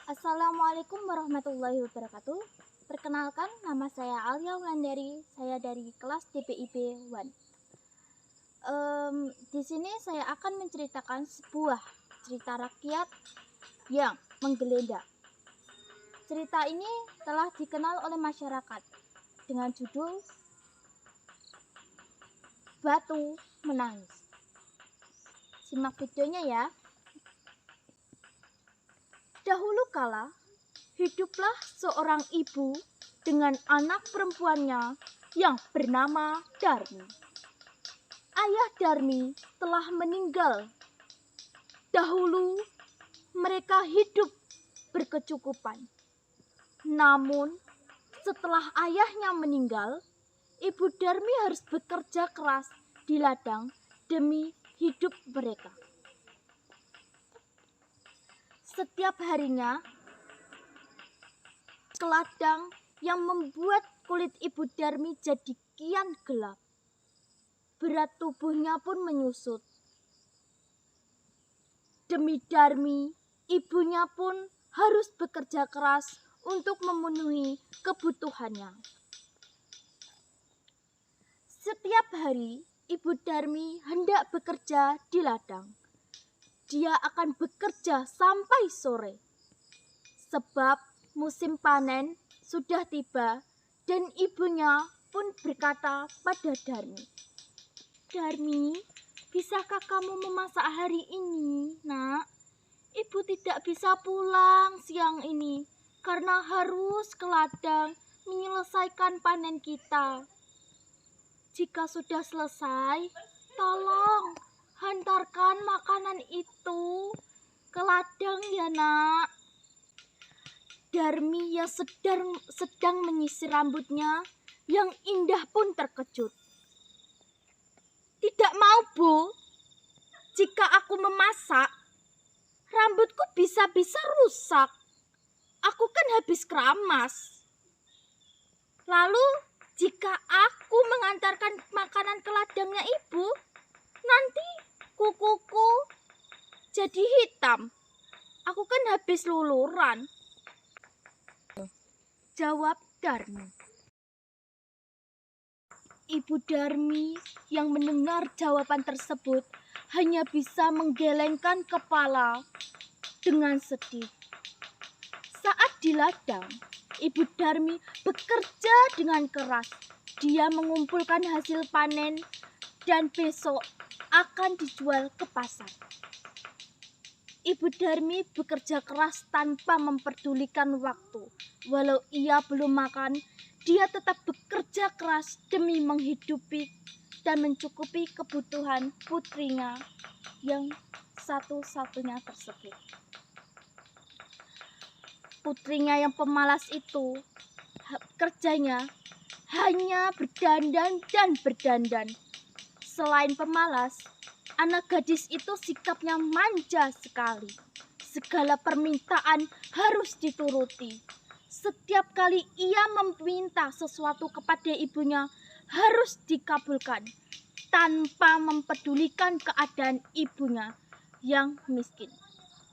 Assalamualaikum warahmatullahi wabarakatuh. Perkenalkan, nama saya Alia Wulandari. Saya dari kelas DPIB 1. Di sini saya akan menceritakan sebuah cerita rakyat yang menggeledah. Cerita ini telah dikenal oleh masyarakat dengan judul Batu Menangis. Simak videonya ya. Dahulu kala, hiduplah seorang ibu dengan anak perempuannya yang bernama Darmi. Ayah Darmi telah meninggal. Dahulu mereka hidup berkecukupan. Namun setelah ayahnya meninggal, Ibu Darmi harus bekerja keras di ladang demi hidup mereka. Setiap harinya ke ladang yang membuat kulit Ibu Darmi jadi kian gelap. Berat tubuhnya pun menyusut. Demi Darmi, ibunya pun harus bekerja keras untuk memenuhi kebutuhannya. Setiap hari, Ibu Darmi hendak bekerja di ladang. Dia akan bekerja sampai sore. Sebab musim panen sudah tiba dan ibunya pun berkata pada Darmi, "Darmi, bisakah kamu memasak hari ini, Nak? Ibu tidak bisa pulang siang ini karena harus ke ladang menyelesaikan panen kita. Jika sudah selesai, tolong hantarkan makanan itu ke ladang ya, Nak." Darmi yang sedang menyisir rambutnya yang indah pun terkejut. "Tidak mau, Bu. Jika aku memasak, rambutku bisa-bisa rusak. Aku kan habis keramas. Lalu jika aku mengantarkan makanan ke ladangnya Ibu, nanti kukuku jadi hitam. Aku kan habis luluran," jawab Darmi. Ibu Darmi yang mendengar jawaban tersebut hanya bisa menggelengkan kepala dengan sedih. Saat di ladang, Ibu Darmi bekerja dengan keras. Dia mengumpulkan hasil panen dan besok akan dijual ke pasar. Ibu Darmi bekerja keras tanpa memperdulikan waktu. Walau ia belum makan, dia tetap bekerja keras demi menghidupi dan mencukupi kebutuhan putrinya yang satu-satunya tersebut. Putrinya yang pemalas itu kerjanya hanya berdandan dan berdandan. Selain pemalas, anak gadis itu sikapnya manja sekali. Segala permintaan harus dituruti. Setiap kali ia meminta sesuatu kepada ibunya harus dikabulkan tanpa mempedulikan keadaan ibunya yang miskin.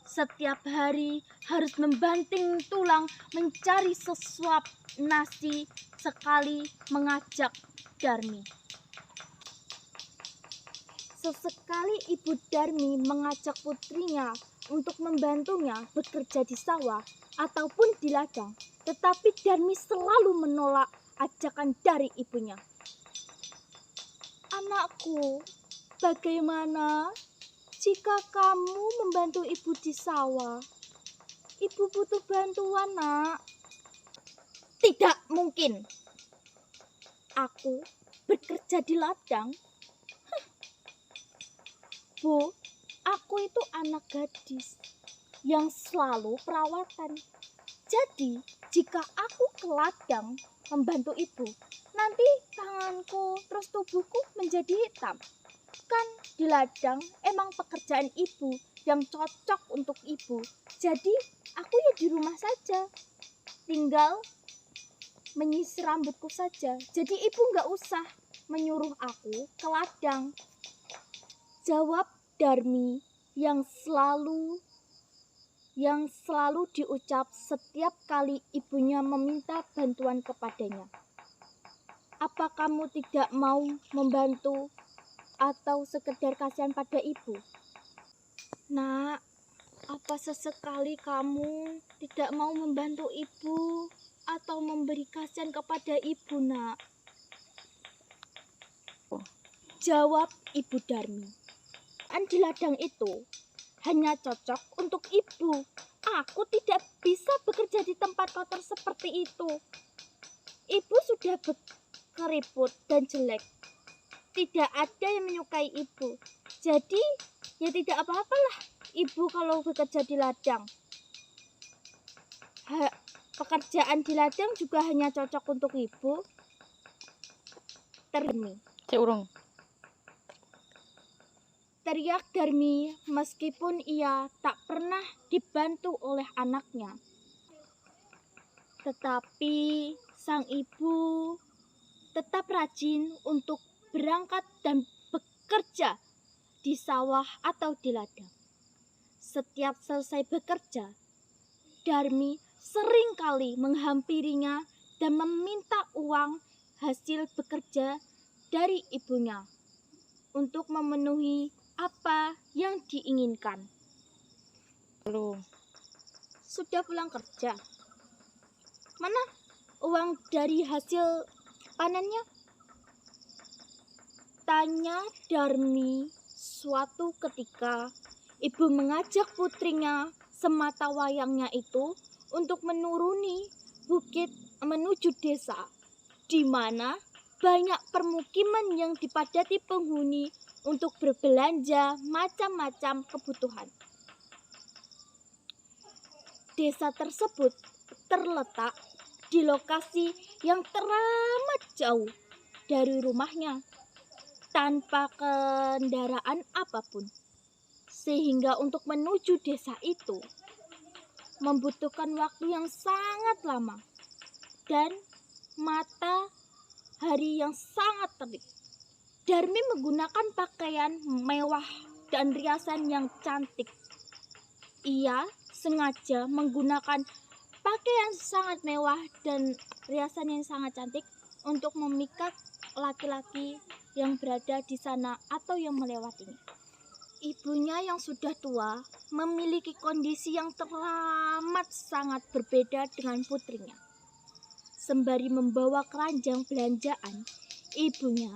Setiap hari harus membanting tulang mencari sesuap nasi sekali mengajak Darmi. Sesekali Ibu Darmi mengajak putrinya untuk membantunya bekerja di sawah ataupun di ladang, tetapi Darmi selalu menolak ajakan dari ibunya. "Anakku, bagaimana jika kamu membantu ibu di sawah? Ibu butuh bantuan, Nak." "Tidak mungkin. Aku bekerja di ladang. Bu, aku itu anak gadis yang selalu perawatan. Jadi, jika aku ke ladang membantu ibu, nanti tanganku terus tubuhku menjadi hitam. Kan di ladang emang pekerjaan ibu yang cocok untuk ibu. Jadi, aku ya di rumah saja. Tinggal menyisir rambutku saja. Jadi ibu nggak usah menyuruh aku ke ladang," jawab Darmi yang selalu yang selalu diucap setiap kali ibunya meminta bantuan kepadanya. Apa kamu tidak mau membantu atau sekedar kasihan pada ibu? Nak, apa sesekali kamu tidak mau membantu ibu atau memberi kasihan kepada ibu, Nak? Jawab Ibu Darmi. Di ladang itu hanya cocok untuk ibu. Aku tidak bisa bekerja di tempat kotor seperti itu. Ibu sudah berkeriput dan jelek. Tidak ada yang menyukai ibu. Jadi ya tidak apa-apalah ibu kalau bekerja di ladang. Pekerjaan di ladang juga hanya cocok untuk ibu. Teriak Darmi meskipun ia tak pernah dibantu oleh anaknya. Tetapi sang ibu tetap rajin untuk berangkat dan bekerja di sawah atau di ladang. Setiap selesai bekerja, Darmi seringkali menghampirinya dan meminta uang hasil bekerja dari ibunya untuk memenuhi apa yang diinginkan. Sudah pulang kerja? Mana uang dari hasil panennya? Tanya Darmi suatu ketika ibu mengajak putrinya sematawayangnya itu untuk menuruni bukit menuju desa, di mana banyak permukiman yang dipadati penghuni untuk berbelanja macam-macam kebutuhan. Desa tersebut terletak di lokasi yang teramat jauh dari rumahnya, tanpa kendaraan apapun. Sehingga untuk menuju desa itu membutuhkan waktu yang sangat lama dan matahari yang sangat terik. Darmi menggunakan pakaian mewah dan riasan yang cantik. Ia sengaja menggunakan pakaian sangat mewah dan riasan yang sangat cantik untuk memikat laki-laki yang berada di sana atau yang melewatinya. Ibunya yang sudah tua memiliki kondisi yang teramat sangat berbeda dengan putrinya. Sembari membawa keranjang belanjaan, ibunya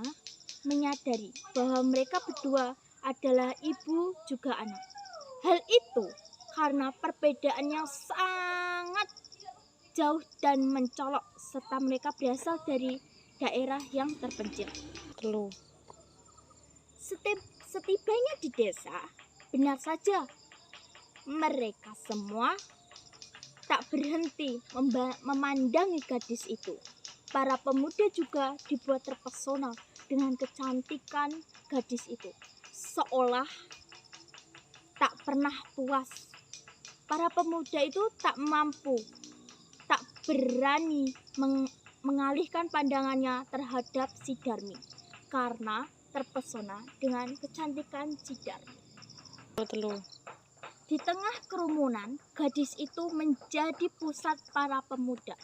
menyadari bahwa mereka berdua adalah ibu juga anak. Hal itu karena perbedaan yang sangat jauh dan mencolok serta mereka berasal dari daerah yang terpencil. Setibanya di desa, benar saja mereka semua tak berhenti memandangi gadis itu. Para pemuda juga dibuat terpesona dengan kecantikan gadis itu, seolah tak pernah puas. Para pemuda itu tak mampu, tak berani mengalihkan pandangannya terhadap si Darmi karena terpesona dengan kecantikan si Darmi. Di tengah kerumunan, gadis itu menjadi pusat para pemuda.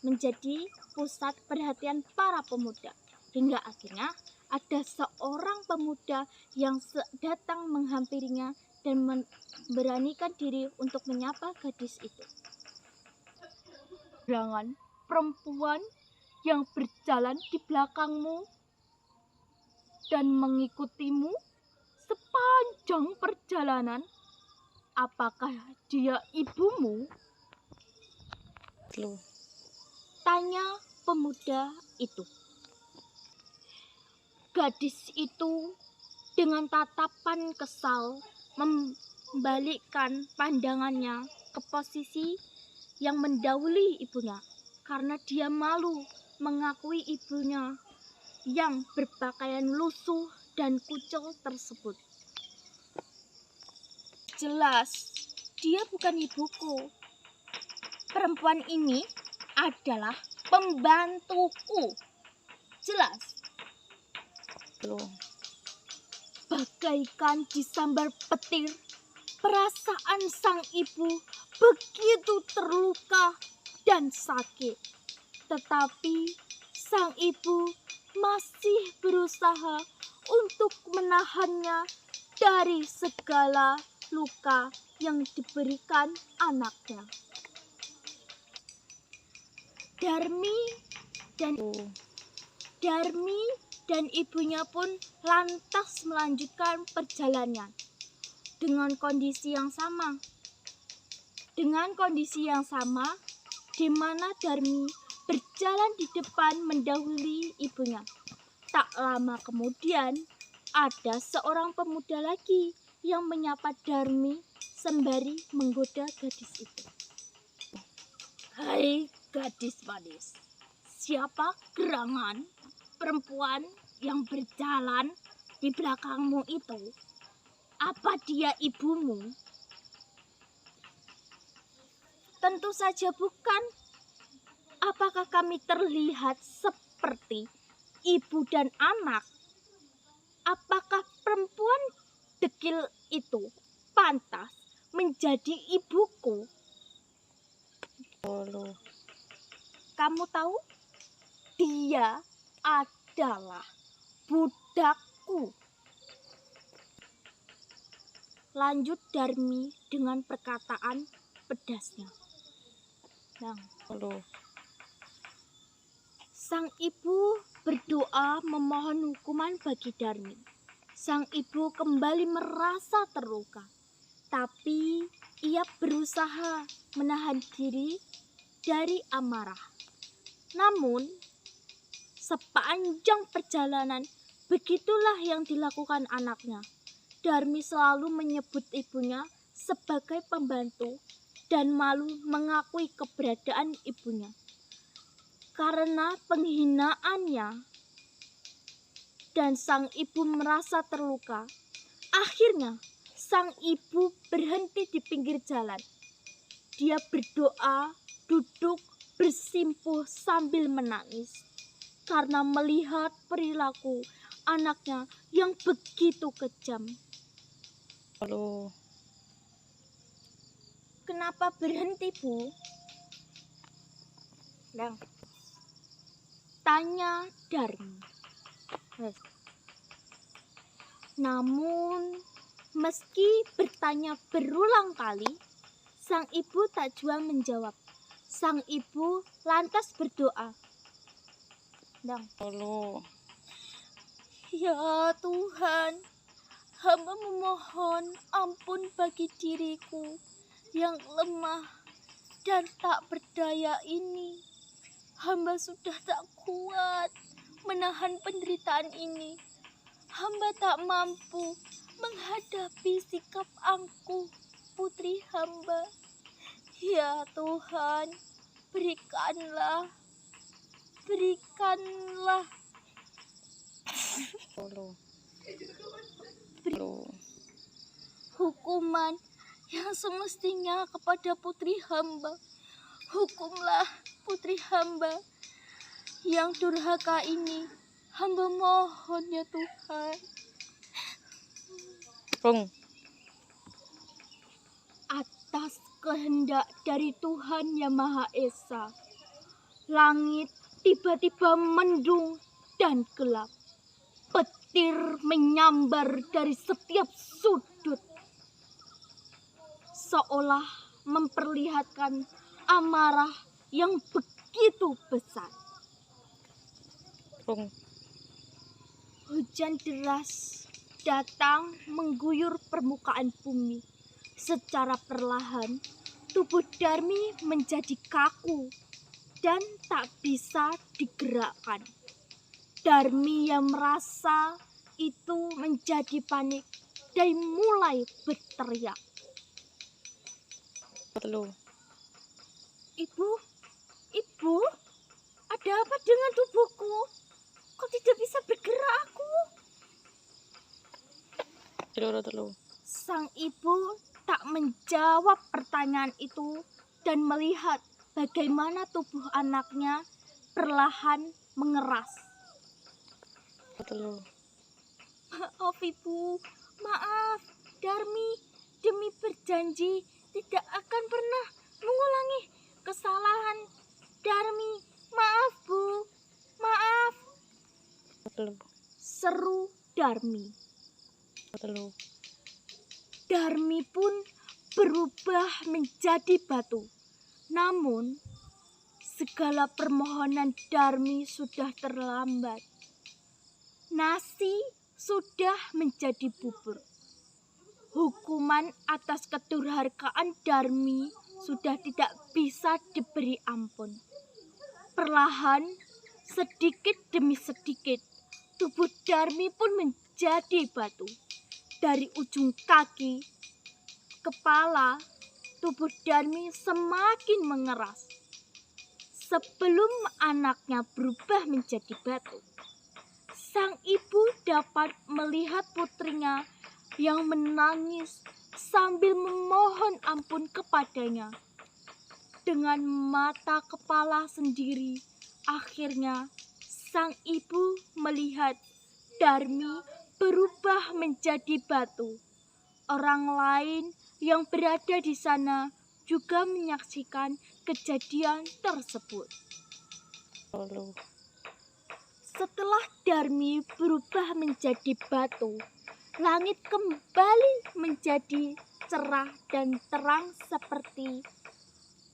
Menjadi pusat perhatian para pemuda. Hingga akhirnya ada seorang pemuda yang datang menghampirinya dan memberanikan diri untuk menyapa gadis itu. Jangan perempuan yang berjalan di belakangmu dan mengikutimu sepanjang perjalanan, apakah dia ibumu? Tanya pemuda itu. Gadis itu dengan tatapan kesal membalikkan pandangannya ke posisi yang mendahului ibunya karena dia malu mengakui ibunya yang berpakaian lusuh dan kucel tersebut. Jelas, dia bukan ibuku. Perempuan ini adalah pembantuku. Jelas. Bagaikan disambar petir, Perasaan sang ibu begitu terluka dan sakit. Tetapi sang ibu masih berusaha untuk menahannya dari segala luka yang diberikan anaknya. Darmi dan ibunya pun lantas melanjutkan perjalanan dengan kondisi yang sama. Di mana Darmi berjalan di depan mendahului ibunya. Tak lama kemudian, ada seorang pemuda lagi yang menyapa Darmi sembari menggoda gadis itu. "Hai gadis manis, siapa gerangan perempuan yang berjalan di belakangmu itu? Apa dia ibumu?" "Tentu saja bukan. Apakah kami terlihat seperti ibu dan anak? Apakah perempuan dekil itu pantas menjadi ibuku?" "Kamu tahu, dia adalah budakku," lanjut Darmi dengan perkataan pedasnya. Sang ibu berdoa memohon hukuman bagi Darmi. Sang ibu kembali merasa terluka, tapi ia berusaha menahan diri dari amarah. Namun, sepanjang perjalanan, begitulah yang dilakukan anaknya. Darmi selalu menyebut ibunya sebagai pembantu dan malu mengakui keberadaan ibunya. Karena penghinaannya dan sang ibu merasa terluka, akhirnya sang ibu berhenti di pinggir jalan. Dia berdoa, duduk bersimpuh sambil menangis karena melihat perilaku anaknya yang begitu kejam. "Kenapa berhenti, Bu?" tanya Darmi. Namun, meski bertanya berulang kali, sang ibu tak jua menjawab. Sang ibu lantas berdoa. "Ya Tuhan, hamba memohon ampun bagi diriku yang lemah dan tak berdaya ini. Hamba sudah tak kuat menahan penderitaan ini. Hamba tak mampu menghadapi sikap angkuh putri hamba. Ya Tuhan, berikanlah hukuman yang semestinya kepada putri hamba. Hukumlah putri hamba yang durhaka ini. Hamba mohon ya Tuhan." Atas kehendak dari Tuhan Yang Maha Esa, langit tiba-tiba mendung dan gelap. Petir menyambar dari setiap sudut, seolah memperlihatkan amarah yang begitu besar. Hujan deras datang mengguyur permukaan bumi. Secara perlahan, tubuh Darmi menjadi kaku dan tak bisa digerakkan. Darmi yang merasa itu menjadi panik dan mulai berteriak. Ibu, ada apa dengan tubuhku? Kok tidak bisa bergerak aku?" Sang ibu tak menjawab pertanyaan itu dan melihat bagaimana tubuh anaknya perlahan mengeras. "Maaf Ibu, maaf Darmi, demi berjanji tidak akan pernah mengulangi kesalahan. Darmi, maaf Bu, maaf, seru Darmi. Darmi pun berubah menjadi batu. Namun, segala permohonan Darmi sudah terlambat. Nasi sudah menjadi bubur. Hukuman atas kedurhakaan Darmi sudah tidak bisa diberi ampun. Perlahan, sedikit demi sedikit, tubuh Darmi pun menjadi batu. Dari ujung kaki, kepala, tubuh Darmi semakin mengeras. Sebelum anaknya berubah menjadi batu, sang ibu dapat melihat putrinya yang menangis sambil memohon ampun kepadanya. Dengan mata kepala sendiri, akhirnya sang ibu melihat Darmi berubah menjadi batu. Orang lain yang berada di sana juga menyaksikan kejadian tersebut. Setelah Darmi berubah menjadi batu, langit kembali menjadi cerah dan terang seperti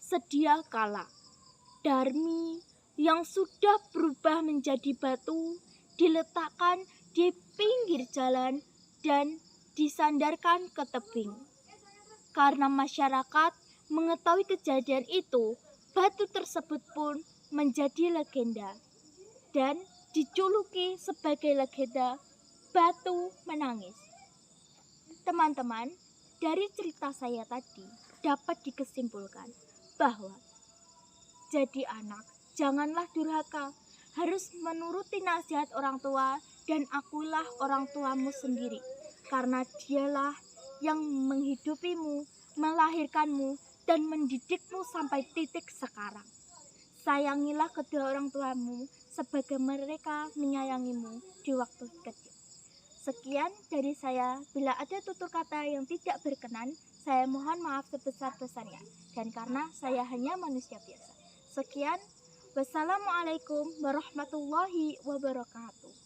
sedia kala. Darmi yang sudah berubah menjadi batu diletakkan di pinggir jalan dan disandarkan ke tebing. Karena masyarakat mengetahui kejadian itu, batu tersebut pun menjadi legenda dan dijuluki sebagai legenda batu menangis. Teman-teman, dari cerita saya tadi dapat dikesimpulkan bahwa jadi anak janganlah durhaka, harus menuruti nasihat orang tua dan akuilah orang tuamu sendiri, karena dialah yang menghidupimu, melahirkanmu, dan mendidikmu sampai titik sekarang. Sayangilah kedua orang tuamu sebagai mereka menyayangimu di waktu kecil. Sekian dari saya. Bila ada tutur kata yang tidak berkenan, saya mohon maaf sebesar-besarnya. Dan karena saya hanya manusia biasa. Sekian. Wassalamualaikum warahmatullahi wabarakatuh.